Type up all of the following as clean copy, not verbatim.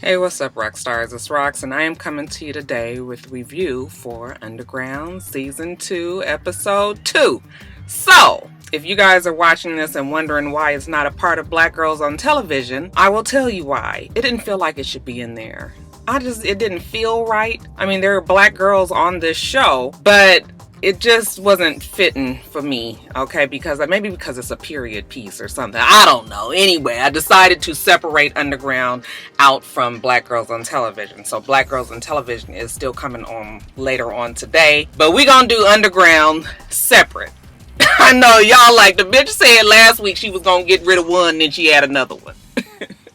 Hey, what's up, Roxstars? It's Rox, and I am coming to you today with review for Underground Season 2, Episode 2. So, if you guys are watching this and wondering why it's not a part of Black Girls on Television, I will tell you why. It didn't feel like it should be in there. It didn't feel right. I mean, there are Black girls on this show, but it just wasn't fitting for me, okay? Maybe because it's a period piece or something. I don't know. Anyway, I decided to separate Underground out from Black Girls on Television. So Black Girls on Television is still coming on later on today. But we gonna do Underground separate. I know y'all like the bitch said last week she was gonna get rid of one and then she had another one.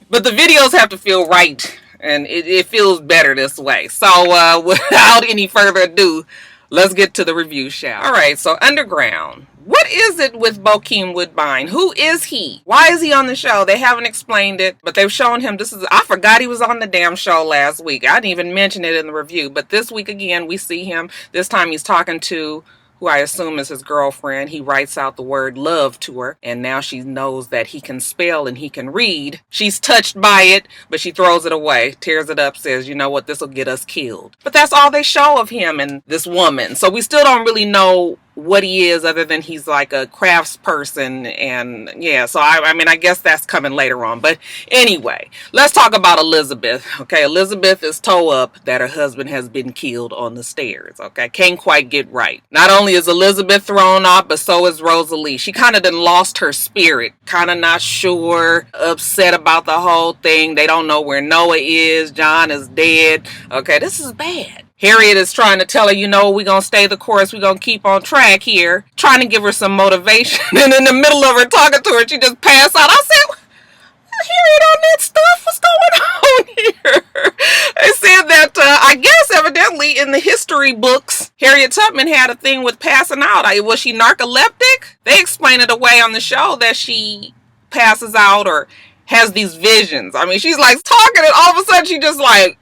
But the videos have to feel right. And it feels better this way. So without any further ado, let's get to the review, shall we? Alright, so Underground. What is it with Bokeem Woodbine? Who is he? Why is he on the show? They haven't explained it, but they've shown him. I forgot he was on the damn show last week. I didn't even mention it in the review. But this week again, we see him. This time he's talking to who I assume is his girlfriend. He writes out the word love to her, and now she knows that he can spell and he can read. She's touched by it, but she throws it away, tears it up, says, you know what, this will get us killed. But that's all they show of him and this woman. So we still don't really know what he is other than he's like a crafts person. And yeah, so I mean, I guess that's coming later on. But anyway, let's talk about Elizabeth. Okay, Elizabeth is toe up that her husband has been killed on the stairs. Okay, can't quite get right. Not only is Elizabeth thrown off, but so is Rosalie. She kind of done lost her spirit, kind of not sure, upset about the whole thing. They don't know where Noah is. John is dead. Okay, this is bad. Harriet is trying to tell her, you know, we're going to stay the course. We're going to keep on track here. Trying to give her some motivation. And in the middle of her talking to her, she just passed out. I said, Harriet on that stuff? What's going on here? They said that, I guess, evidently, in the history books, Harriet Tubman had a thing with passing out. Was she narcoleptic? They explain it away on the show that she passes out or has these visions. I mean, she's like talking and all of a sudden she just like,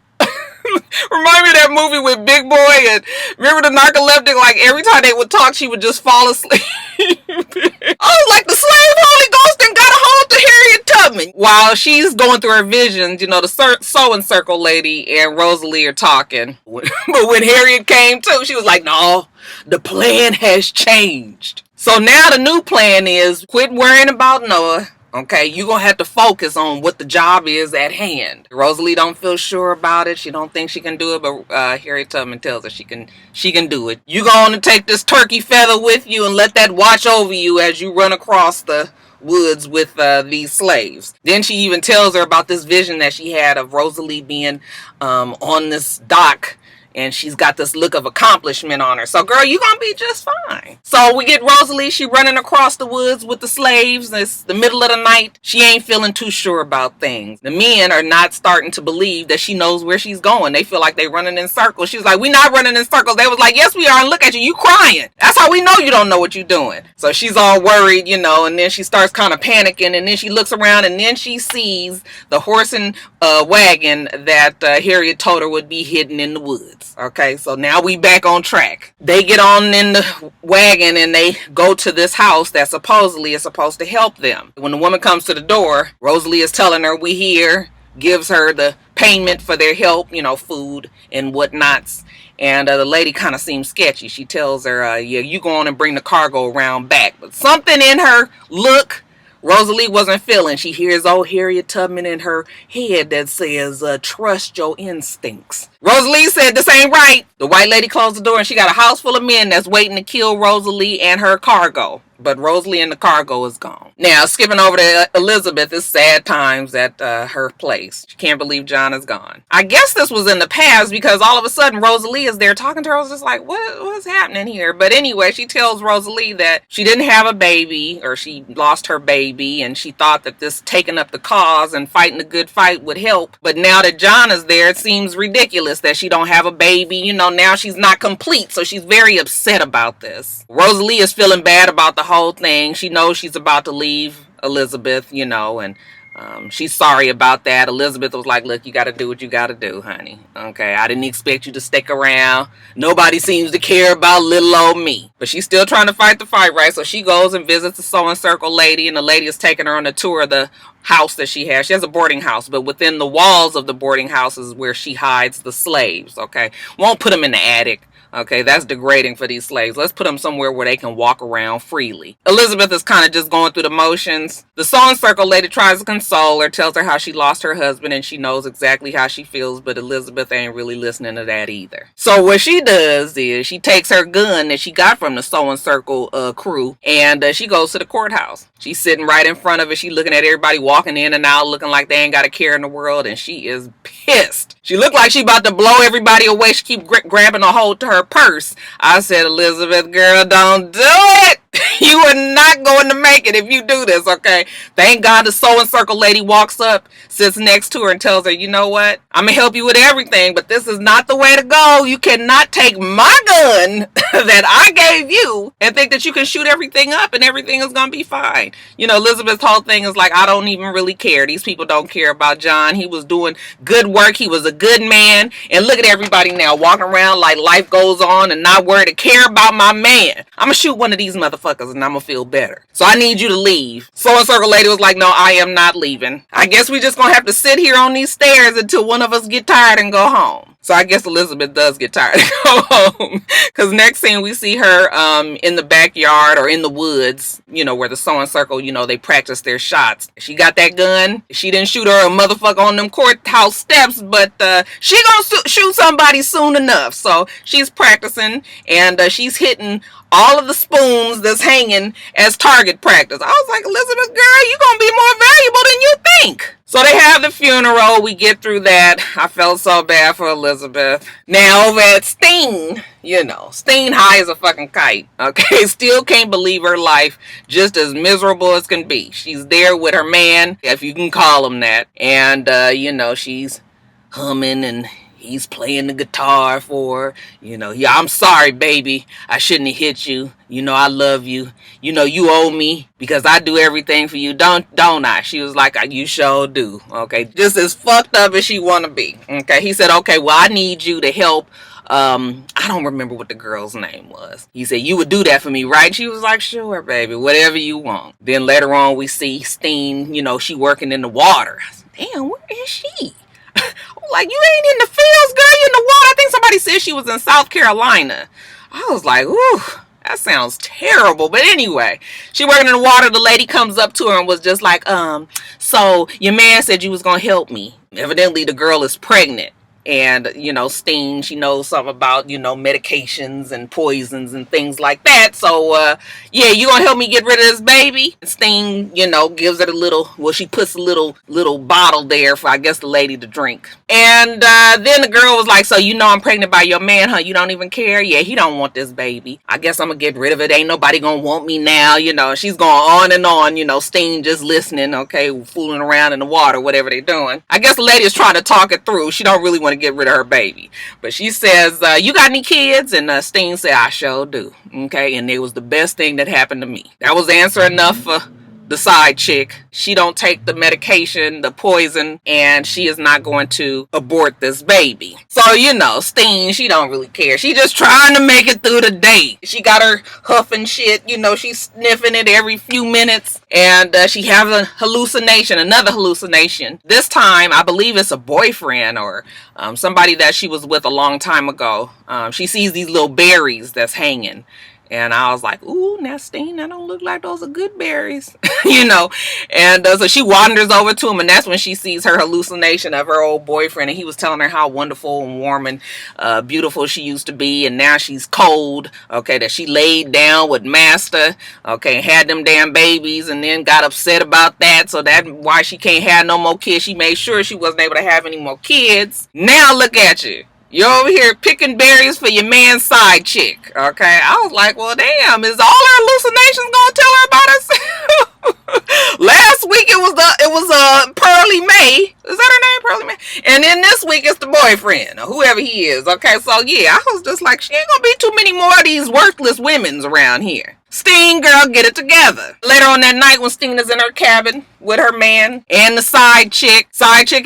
remind me of that movie with Big Boy and remember the narcoleptic, like every time they would talk she would just fall asleep. I was like the slave Holy Ghost and got a hold to Harriet Tubman. While she's going through her visions, you know, the sewing circle lady and Rosalie are talking. But when Harriet came to, she was like, no, the plan has changed. So now the new plan is quit worrying about Noah. Okay, you're going to have to focus on what the job is at hand. Rosalie don't feel sure about it. She don't think she can do it, but Harriet Tubman tells her she can do it. You're going to take this turkey feather with you and let that watch over you as you run across the woods with these slaves. Then she even tells her about this vision that she had of Rosalie being on this dock. And she's got this look of accomplishment on her. So, girl, you gonna be just fine. So we get Rosalie. She running across the woods with the slaves. It's the middle of the night. She ain't feeling too sure about things. The men are not starting to believe that she knows where she's going. They feel like they running in circles. She's like, we not running in circles. They was like, yes, we are. And look at you. You crying. That's how we know you don't know what you're doing. So she's all worried, you know, and then she starts kind of panicking. And then she looks around and then she sees the horse and wagon that Harriet told her would be hidden in the woods. Okay, so now we back on track. They get on in the wagon and they go to this house that supposedly is supposed to help them. When the woman comes to the door, Rosalie is telling her we here, gives her the payment for their help, you know, food and whatnots. And the lady kind of seems sketchy. She tells her, yeah, you go on and bring the cargo around back. But something in her look Rosalie wasn't feeling. She hears old Harriet Tubman in her head that says, trust your instincts. Rosalie said, this ain't right. The white lady closed the door and she got a house full of men that's waiting to kill Rosalie and her cargo. But Rosalie and the cargo is gone. Now, skipping over to Elizabeth, it's sad times at her place. She can't believe John is gone. I guess this was in the past because all of a sudden Rosalie is there talking to her. I was just like, what's happening here? But anyway, she tells Rosalie that she didn't have a baby or she lost her baby and she thought that this taking up the cause and fighting a good fight would help. But now that John is there, it seems ridiculous that she don't have a baby. You know, now she's not complete. So she's very upset about this. Rosalie is feeling bad about the whole thing. She knows she's about to leave Elizabeth, you know, and she's sorry about that. Elizabeth was like, look, you got to do what you got to do, honey. Okay, I didn't expect you to stick around. Nobody seems to care about little old me. But she's still trying to fight the fight, right? So she goes and visits the sewing circle lady, and the lady is taking her on a tour of the house that she has. She has a boarding house, but within the walls of the boarding house is where she hides the slaves, okay? Won't put them in the attic. Okay, that's degrading for these slaves. Let's put them somewhere where they can walk around freely. Elizabeth is kind of just going through the motions. The sewing circle lady tries to console her, tells her how she lost her husband and she knows exactly how she feels, but Elizabeth ain't really listening to that either. So what she does is she takes her gun that she got from the sewing circle crew and she goes to the courthouse. She's sitting right in front of it. She's looking at everybody walking in and out, looking like they ain't got a care in the world, and she is pissed. She looked like she about to blow everybody away. She keep grabbing a hold to her purse. I said, Elizabeth, girl, don't do it. You are not going to make it if you do this, okay? Thank God the sewing circle lady walks up, sits next to her, and tells her, you know what? I'm going to help you with everything, but this is not the way to go. You cannot take my gun that I gave you and think that you can shoot everything up and everything is going to be fine. You know, Elizabeth's whole thing is like, I don't even really care. These people don't care about John. He was doing good work. He was a good man. And look at everybody now walking around like life goes on and not worried to care about my man. I'm going to shoot one of these motherfuckers and I'm going to feel better. So I need you to leave. Sewing circle lady was like, no, I am not leaving. I guess we just going to have to sit here on these stairs until one of us get tired and go home. So I guess Elizabeth does get tired and go home. Because next scene we see her in the backyard or in the woods, you know, where the sewing circle, you know, they practice their shots. She got that gun. She didn't shoot her a motherfucker on them courthouse steps, but she gonna shoot somebody soon enough. So she's practicing and she's hitting all of the spoons that's hanging as target practice. I was like, Elizabeth, girl, you're gonna be more valuable than you think. So they have the funeral. We get through that. I felt so bad for Elizabeth. Now over at Steen, you know, Steen high as a fucking kite. Okay, still can't believe her life just as miserable as can be. She's there with her man, if you can call him that. And, you know, she's humming and he's playing the guitar for her. You know, yeah, I'm sorry, baby. I shouldn't have hit you. You know, I love you. You know, you owe me because I do everything for you. Don't I? She was like, you sure do. Okay, just as fucked up as she want to be. Okay, he said, okay, well, I need you to help. I don't remember what the girl's name was. He said, you would do that for me, right? She was like, sure, baby, whatever you want. Then later on, we see Steen, you know, she working in the water. I said, damn, where is she? Like, you ain't in the fields, girl, you in the water. I think somebody said she was in South Carolina. I was like, ooh, that sounds terrible. But anyway, she working in the water. The lady comes up to her and was just like, so your man said you was going to help me. Evidently, the girl is pregnant. And, you know, Steen, she knows something about, you know, medications and poisons and things like that. So, yeah, you gonna help me get rid of this baby? Steen, you know, gives her a little, well, she puts a little bottle there for, I guess, the lady to drink. And then the girl was like, so you know I'm pregnant by your man, huh? You don't even care? Yeah, he don't want this baby. I guess I'm gonna get rid of it. Ain't nobody gonna want me now, you know. She's going on and on, you know, Steen just listening, okay, fooling around in the water, whatever they're doing. I guess the lady is trying to talk it through. She don't really want to get rid of her baby. But she says, you got any kids? And Steen said, I sure do. Okay, and it was the best thing that happened to me. That was answer enough for the side chick. She don't take the medication, the poison, and she is not going to abort this baby. So, you know, Steen, she don't really care. She just trying to make it through the day. She got her huffing shit, you know, she's sniffing it every few minutes, and she has a hallucination, another hallucination. This time, I believe it's a boyfriend or somebody that she was with a long time ago. She sees these little berries that's hanging. And I was like, ooh, now Steen, that don't look like those are good berries, you know. And so she wanders over to him, and that's when she sees her hallucination of her old boyfriend. And he was telling her how wonderful and warm and beautiful she used to be. And now she's cold, okay, that she laid down with Master, okay, had them damn babies, and then got upset about that. So that's why she can't have no more kids. She made sure she wasn't able to have any more kids. Now look at you. You're over here picking berries for your man's side chick, okay? I was like, well, damn, is all her hallucinations gonna tell her about herself? Last week it was Pearly May. Is that her name, Pearly May? And then this week it's the boyfriend, or whoever he is, okay? So, yeah, I was just like, she ain't gonna be too many more of these worthless women's around here. Sting, girl, get it together. Later on that night when Sting is in her cabin with her man and the side chick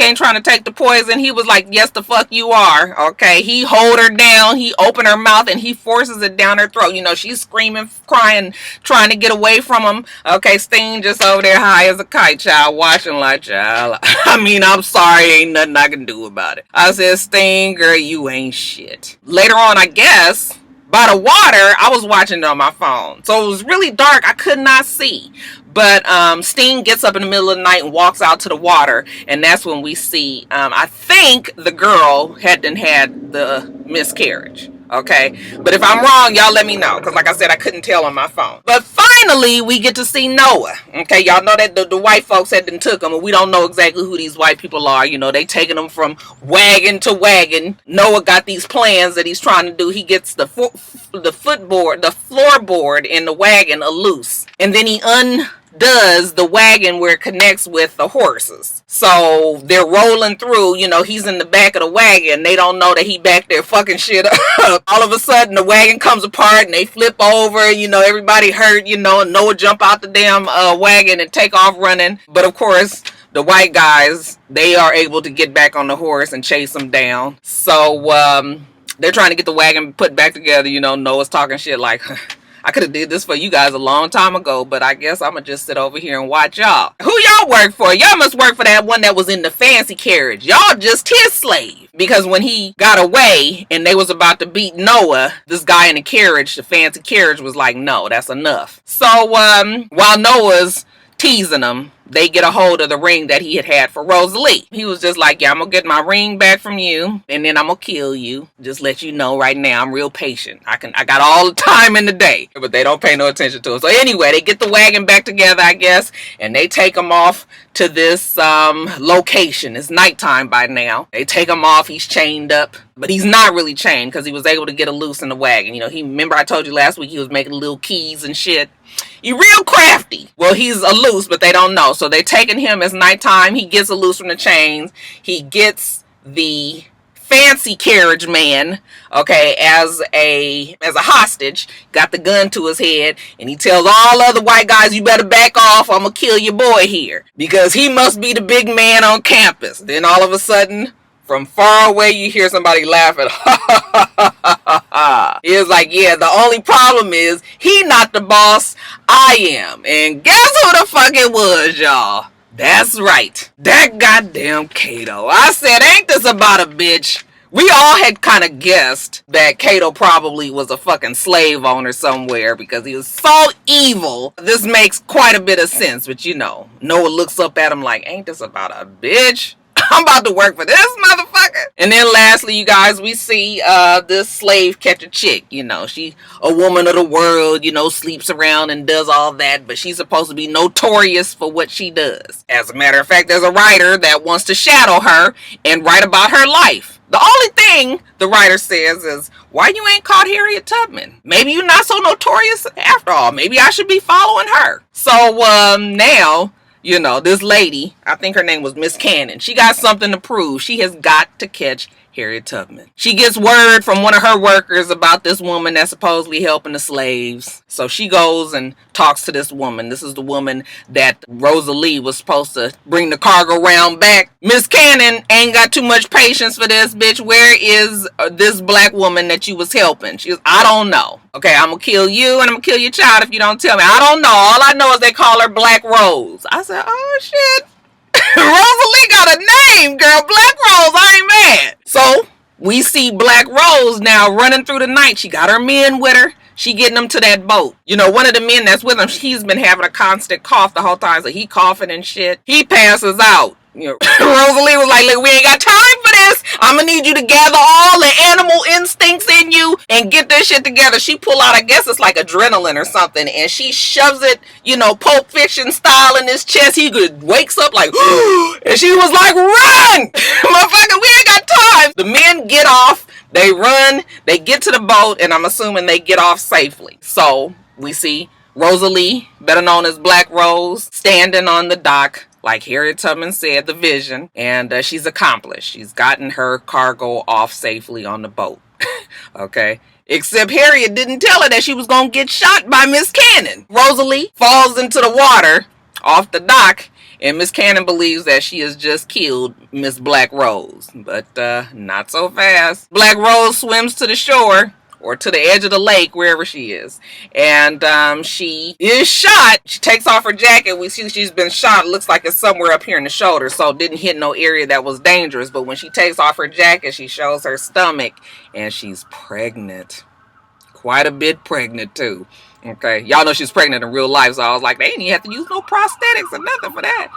ain't trying to take the poison. He was like, yes, the fuck you are. Okay, he hold her down, he opened her mouth and he forces it down her throat. You know, she's screaming, crying, trying to get away from him. Okay, Sting just over there high as a kite, child, watching like, child, I mean, I'm sorry, ain't nothing I can do about it. I said, Sting, girl, you ain't shit. Later on, I guess, by the water, I was watching it on my phone. So it was really dark. I could not see. But Sting gets up in the middle of the night and walks out to the water. And that's when we see, I think the girl had the miscarriage. Okay, but if I'm wrong, y'all let me know, because like I said, I couldn't tell on my phone. But finally, we get to see Noah. Okay, y'all know that the white folks had done took him, and we don't know exactly who these white people are. You know, they taking them from wagon to wagon. Noah got these plans that he's trying to do. He gets the floorboard in the wagon loose, and then he undoes the wagon where it connects with the horses. So they're rolling through, you know, he's in the back of the wagon. They don't know that he back there fucking shit up. All of a sudden the wagon comes apart and they flip over, you know, everybody hurt, you know, and Noah jump out the damn wagon and take off running. But of course, the white guys, they are able to get back on the horse and chase them down. So they're trying to get the wagon put back together. You know, Noah's talking shit like, I could have did this for you guys a long time ago, but I guess I'm going to just sit over here and watch y'all. Who y'all work for? Y'all must work for that one that was in the fancy carriage. Y'all just his slave. Because when he got away and they was about to beat Noah, this guy in the carriage, the fancy carriage, was like, no, that's enough. So while Noah's teasing him, they get a hold of the ring that he had for Rosalie. He was just like, yeah, I'm going to get my ring back from you, and then I'm going to kill you. Just let you know right now, I'm real patient. I got all the time in the day. But they don't pay no attention to it. So anyway, they get the wagon back together, I guess, and they take him off to this location. It's nighttime by now. They take him off. He's chained up. But he's not really chained because he was able to get a loose in the wagon. You know, remember I told you last week he was making little keys and shit. He real crafty. Well, he's a loose, but they don't know. So they're taking him as nighttime. He gets a loose from the chains. He gets the fancy carriage man, okay, as a hostage. Got the gun to his head, and he tells all other white guys, you better back off, I'm gonna kill your boy here. Because he must be the big man on campus. Then all of a sudden, from far away, you hear somebody laughing. He was like, yeah, the only problem is he not the boss, I am. And guess who the fuck it was, y'all? That's right. That goddamn Kato. I said, ain't this about a bitch? We all had kind of guessed that Kato probably was a fucking slave owner somewhere because he was so evil. This makes quite a bit of sense, but you know, Noah looks up at him like, ain't this about a bitch? I'm about to work for this motherfucker. And then lastly, you guys, we see this slave catch a chick. You know, she a woman of the world, you know, sleeps around and does all that. But she's supposed to be notorious for what she does. As a matter of fact, there's a writer that wants to shadow her and write about her life. The only thing the writer says is, why you ain't caught Harriet Tubman? Maybe you're not so notorious after all. Maybe I should be following her. So now, you know, this lady, I think her name was Miss Cannon. She got something to prove. She has got to catch Harriet Tubman. She gets word from one of her workers about this woman that's supposedly helping the slaves. So she goes and talks to this woman. This is the woman that Rosalie was supposed to bring the cargo round back. Miss Cannon ain't got too much patience for this bitch. Where is this black woman that you was helping? She goes, I don't know. Okay, I'm gonna kill you and I'm gonna kill your child if you don't tell me. I don't know. All I know is they call her Black Rose. I said, oh shit. Rosalie got a name, girl. Black Rose, I ain't mad. So we see Black Rose now running through the night. She got her men with her. She getting them to that boat. You know, one of the men that's with him, he's been having a constant cough the whole time. So he coughing and shit. He passes out. You know, Rosalie was like, look, we ain't got time for this. I'm gonna need you to gather all the animal instincts in you and get this shit together. She pull out, I guess it's like adrenaline or something, and she shoves it, you know, Pulp Fiction style in his chest. He wakes up like, and she was like, run! Motherfucker, we ain't got time. The men get off, they run, they get to the boat, and I'm assuming they get off safely. So we see Rosalie, better known as Black Rose, standing on the dock. Like Harriet Tubman said, the vision, and she's accomplished. She's gotten her cargo off safely on the boat. Okay. Except Harriet didn't tell her that she was going to get shot by Miss Cannon. Rosalie falls into the water off the dock, and Miss Cannon believes that she has just killed Miss Black Rose. But not so fast. Black Rose swims to the shore, or to the edge of the lake, wherever she is. And she is shot. She takes off her jacket. We see she's been shot. It looks like it's somewhere up here in the shoulder, so didn't hit no area that was dangerous. But when she takes off her jacket, she shows her stomach, and she's pregnant. Quite a bit pregnant, too. Okay, y'all know she's pregnant in real life, so I was like, they didn't even have to use no prosthetics or nothing for that.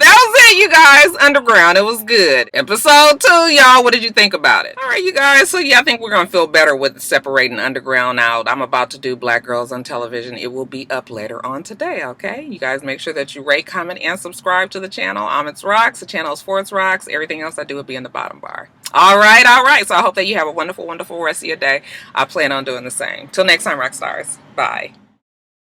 That was it, you guys. Underground. It was good. Episode 2, y'all. What did you think about it? All right, you guys. So, yeah, I think we're going to feel better with separating Underground out. I'm about to do Black Girls on Television. It will be up later on today, okay? You guys make sure that you rate, comment, and subscribe to the channel. I'm itsrox. The channel is for itsrox. Everything else I do will be in the bottom bar. All right, all right. So, I hope that you have a wonderful, wonderful rest of your day. I plan on doing the same. Till next time, Roxstars. Bye.